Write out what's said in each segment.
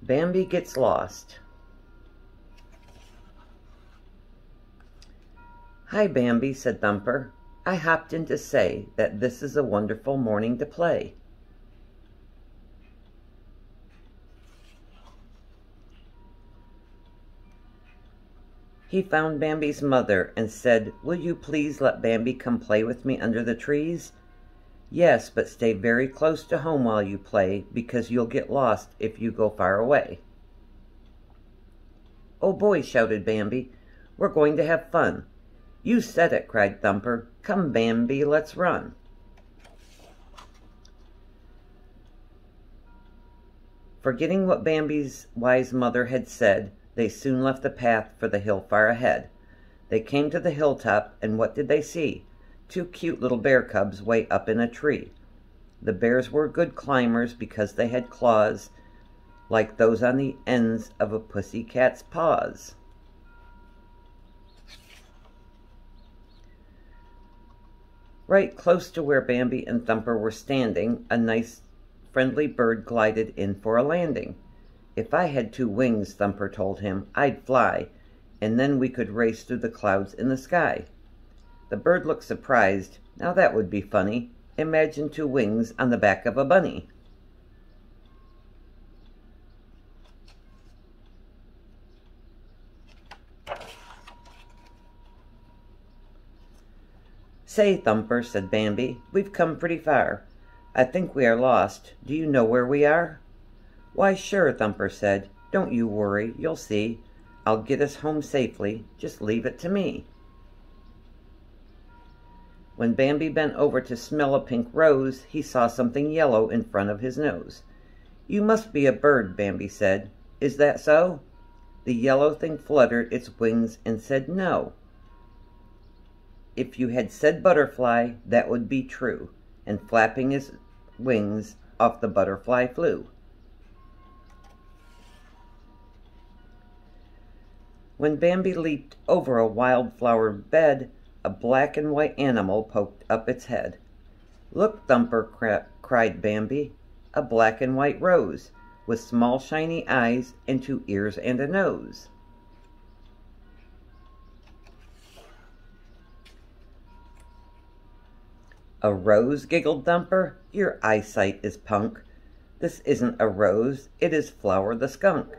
Bambi gets lost. "Hi, Bambi," said Thumper. "I hopped in to say that this is a wonderful morning to play." He found Bambi's mother and said, "Will you please let Bambi come play with me under the trees?" "Yes, but stay very close to home while you play, because you'll get lost if you go far away." "Oh boy," shouted Bambi, "we're going to have fun." "You said it," cried Thumper. "Come, Bambi, let's run." Forgetting what Bambi's wise mother had said, they soon left the path for the hill far ahead. They came to the hilltop, and what did they see? 2 cute little bear cubs way up in a tree. The bears were good climbers because they had claws like those on the ends of a pussy cat's paws. Right close to where Bambi and Thumper were standing, a nice friendly bird glided in for a landing. "If I had 2 wings," Thumper told him, "I'd fly, and then we could race through the clouds in the sky." The bird looked surprised. "Now that would be funny. Imagine 2 wings on the back of a bunny." "Say, Thumper," said Bambi, "we've come pretty far. I think we are lost. Do you know where we are?" "Why, sure," Thumper said. "Don't you worry. You'll see. I'll get us home safely. Just leave it to me." When Bambi bent over to smell a pink rose, he saw something yellow in front of his nose. "You must be a bird," Bambi said. "Is that so?" The yellow thing fluttered its wings and said no. "If you had said butterfly, that would be true." And flapping his wings, off the butterfly flew. When Bambi leaped over a wildflower bed, a black and white animal poked up its head. "Look, Thumper," cried Bambi, "a black and white rose, with small shiny eyes and 2 ears and a nose." "A rose?" giggled Thumper. "Your eyesight is punk. This isn't a rose, it is Flower the skunk."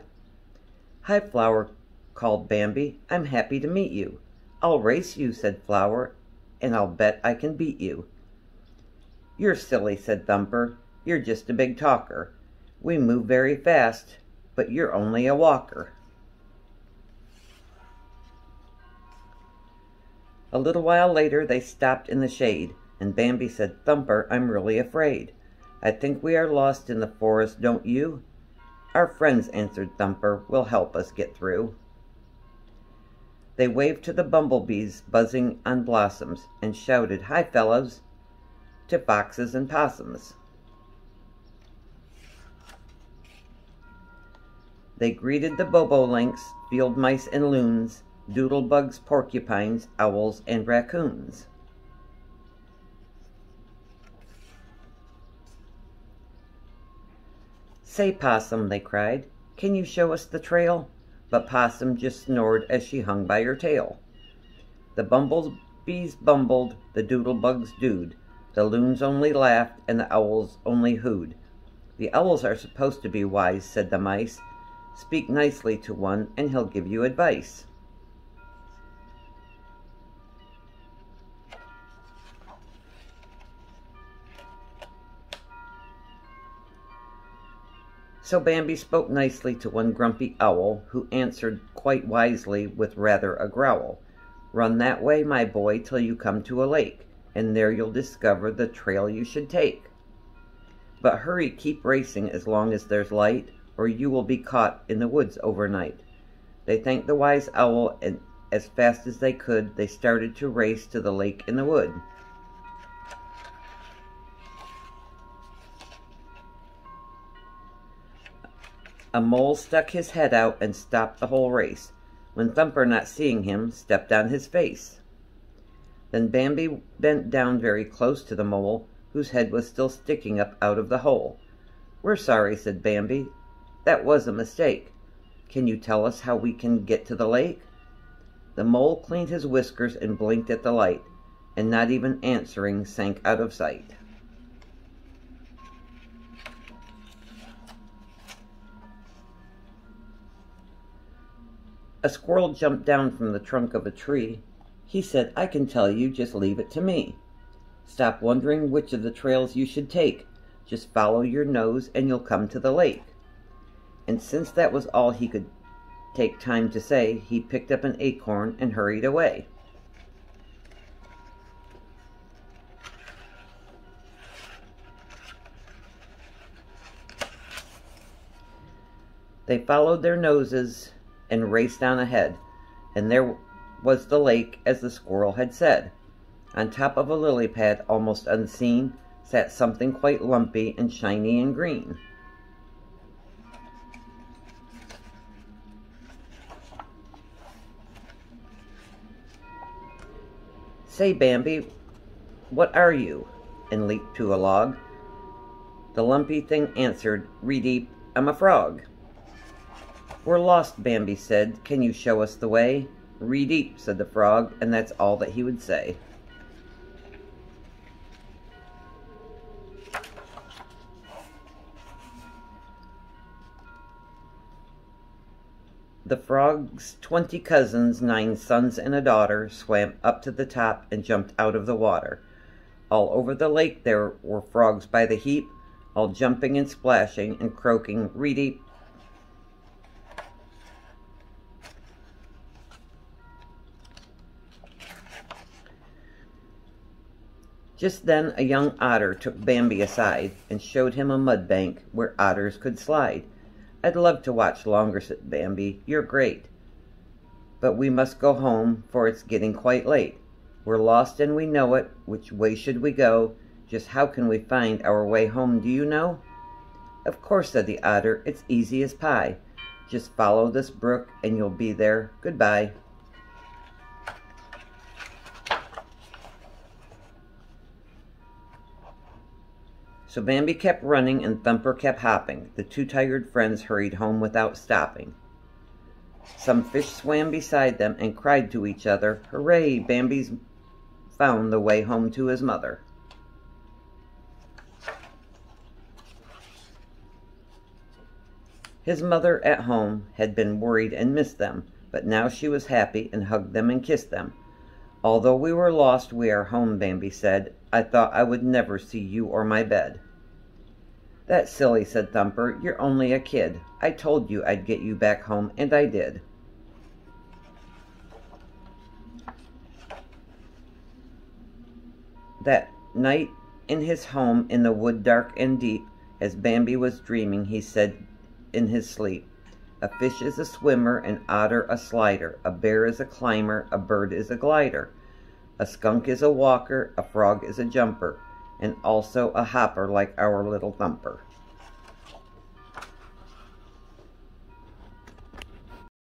"Hi, Flower," called Bambi. "I'm happy to meet you." "I'll race you," said Flower, "and I'll bet I can beat you." "You're silly," said Thumper. "You're just a big talker. We move very fast, but you're only a walker." A little while later they stopped in the shade, and Bambi said, "Thumper, I'm really afraid. I think we are lost in the forest, don't you?" "Our friends," answered Thumper, "will help us get through." They waved to the bumblebees buzzing on blossoms, and shouted, "Hi, fellows," to foxes and possums. They greeted the bobolinks, field mice and loons, doodlebugs, porcupines, owls, and raccoons. "Say, Possum," they cried, "can you show us the trail?" But Possum just snored as she hung by her tail. The bumblebees bumbled, the doodlebugs dooed, the loons only laughed, and the owls only hooed. "The owls are supposed to be wise," said the mice. "Speak nicely to one, and he'll give you advice." So Bambi spoke nicely to one grumpy owl, who answered quite wisely with rather a growl. "Run that way, my boy, till you come to a lake, and there you'll discover the trail you should take. But hurry, keep racing as long as there's light, or you will be caught in the woods overnight." They thanked the wise owl, and as fast as they could, they started to race to the lake in the wood. A mole stuck his head out and stopped the whole race, when Thumper, not seeing him, stepped on his face. Then Bambi bent down very close to the mole, whose head was still sticking up out of the hole. "We're sorry," said Bambi. That was a mistake. Can you tell us how we can get to the lake?" The mole cleaned his whiskers and blinked at the light, and not even answering, sank out of sight. A squirrel jumped down from the trunk of a tree. He said, "I can tell you, just leave it to me. Stop wondering which of the trails you should take. Just follow your nose and you'll come to the lake." And since that was all he could take time to say, he picked up an acorn and hurried away. They followed their noses and raced on ahead, and there was the lake as the squirrel had said. On top of a lily pad, almost unseen, sat something quite lumpy and shiny and green. "Say, Bambi, what are you?" and leaped to a log. The lumpy thing answered, "Redeep, I'm a frog." "We're lost," Bambi said. "Can you show us the way?" "Redeep," said the frog, and that's all that he would say. The frog's 20 cousins, 9 sons and a daughter, swam up to the top and jumped out of the water. All over the lake there were frogs by the heap, all jumping and splashing and croaking, "Redeep." Just then a young otter took Bambi aside and showed him a mud bank where otters could slide. "I'd love to watch longer," said Bambi. "You're great. But we must go home, for it's getting quite late. We're lost and we know it. Which way should we go? Just how can we find our way home, do you know?" "Of course," said the otter. "It's easy as pie. Just follow this brook and you'll be there. Goodbye." So Bambi kept running and Thumper kept hopping. The 2 tired friends hurried home without stopping. Some fish swam beside them and cried to each other, "Hooray, Bambi's found the way home to his mother." His mother at home had been worried and missed them, but now she was happy and hugged them and kissed them. "Although we were lost, we are home," Bambi said. "I thought I would never see you or my bed." "That's silly," said Thumper. "You're only a kid. I told you I'd get you back home, and I did." That night in his home in the wood dark and deep, as Bambi was dreaming, he said in his sleep, "A fish is a swimmer, an otter a slider, a bear is a climber, a bird is a glider. A skunk is a walker, a frog is a jumper, and also a hopper like our little Thumper."